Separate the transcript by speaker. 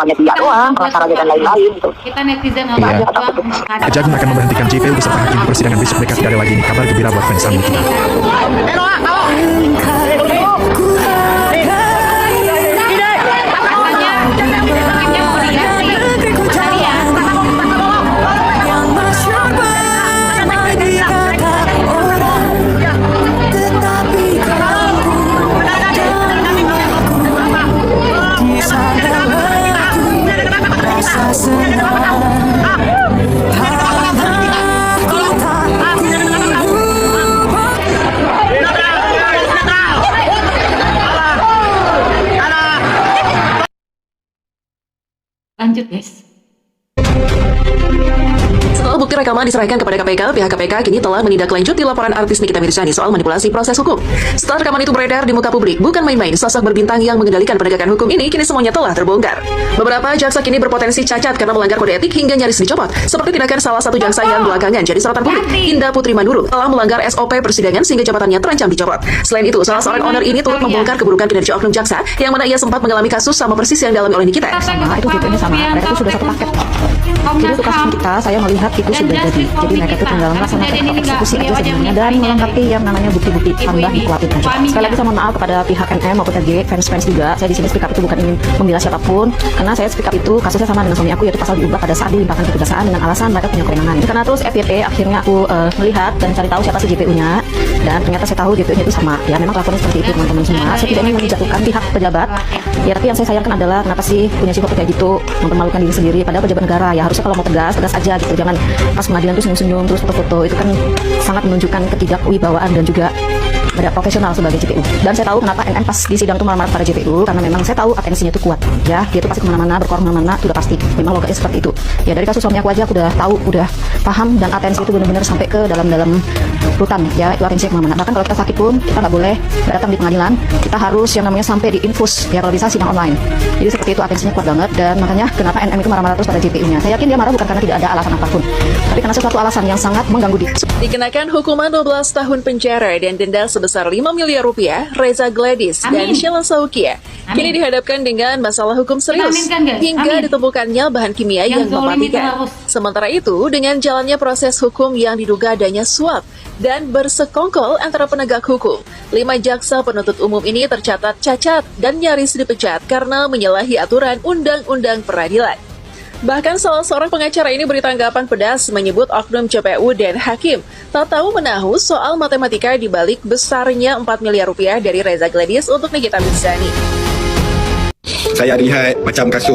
Speaker 1: namanya dia doang, masyarakat dan lain-lain gitu.
Speaker 2: Kita netizen
Speaker 3: Iya. Kejagung akan memberhentikan JPU beserta hakim di persidangan besok dekat. Tidak ada lagi ini kabar gembira buat fans Amin kita.
Speaker 2: Lanjut guys.
Speaker 4: Setelah bukti rekaman diserahkan kepada KPK, pihak KPK kini telah menindaklanjuti laporan artis Nikita Mirzani soal manipulasi proses hukum. Setelah rekaman itu beredar di muka publik, bukan main-main, sosok berbintang yang mengendalikan penegakan hukum ini kini semuanya telah terbongkar. Beberapa jaksa kini berpotensi cacat karena melanggar kode etik hingga nyaris dicopot, seperti tindakan salah satu jaksa yang belakangan jadi sorotan publik, Indah Putri Manduru, telah melanggar SOP persidangan sehingga jabatannya terancam dicopot. Selain itu, salah seorang owner ini turut membongkar keburukan kinerja oknum jaksa yang mana ia sempat mengalami kasus sama persis yang dialami oleh Nikita.
Speaker 5: Sama, itu GP-nya sama, mereka itu sudah satu paket. Jadi untuk kasus kita, saya melihat itu sudah jadi mereka itu tinggal melaksanakan eksekusi aja sebenarnya dan melengkapi yang namanya bukti-bukti tambah dikuatin aja. Sekali lagi saya mohon maaf kepada pihak NM maupun TG, fans-fans juga. Saya di sini speak up itu bukan ingin membela siapapun, karena saya speak up itu kasusnya sama dengan suami aku, yaitu pasal diubah pada saat dilimpahkan ke kejaksaan dengan alasan mereka punya kewenangan. Karena terus FYP akhirnya aku melihat dan cari tahu siapa sih JPU-nya, dan ternyata saya tahu JPU-nya itu sama. Ya memang laporannya seperti itu teman-teman semua. Saya tidak ingin menjatuhkan pihak pejabat. Ya tapi yang saya sayangkan adalah kenapa sih punya sifat kayak gitu, mempermalukan diri sendiri padahal pejabat negara. Ya harusnya kalau mau tegas aja gitu, jangan pas pengadilan tuh senyum-senyum terus foto-foto. Itu kan sangat menunjukkan ketidakwibawaan dan juga tidak profesional sebagai JPU. Dan saya tahu kenapa NM pas di sidang itu marah-marah pada JPU, karena memang saya tahu atensinya itu kuat. Ya, dia itu pasti kemana-mana, berkorban kemana-mana, itu udah pasti. Memang logatnya seperti itu. Ya dari kasus suami aku aja aku udah tahu, udah paham, dan atensi itu benar-benar sampai ke dalam rutan. Ya, itu atensinya kemana-mana. Bahkan kalau kita sakit pun kita nggak boleh datang di pengadilan. Kita harus yang namanya sampai di infus. Ya kalau bisa sidang online. Jadi seperti itu atensinya kuat banget, dan makanya kenapa NM itu marah-marah terus pada JPU-nya. Saya yakin dia marah bukan karena tidak ada alasan apapun, tapi karena sesuatu alasan yang sangat mengganggu dia.
Speaker 4: Dikenakan hukuman 12 tahun penjara dan denda sebesar 5 miliar rupiah, Reza Gladys dan Sheila Saukia kini dihadapkan dengan masalah hukum serius hingga ditemukannya bahan kimia yang mematikan. Sementara itu, dengan jalannya proses hukum yang diduga adanya suap dan bersekongkol antara penegak hukum, 5 jaksa penuntut umum ini tercatat cacat dan nyaris dipecat karena menyalahi aturan undang-undang peradilan. Bahkan salah seorang pengacara ini beri tanggapan pedas menyebut oknum JPU dan hakim tak tahu menahu soal matematika di balik besarnya 4 miliar rupiah dari Reza Gladys untuk Nikita Mirzani.
Speaker 6: Saya lihat macam kasus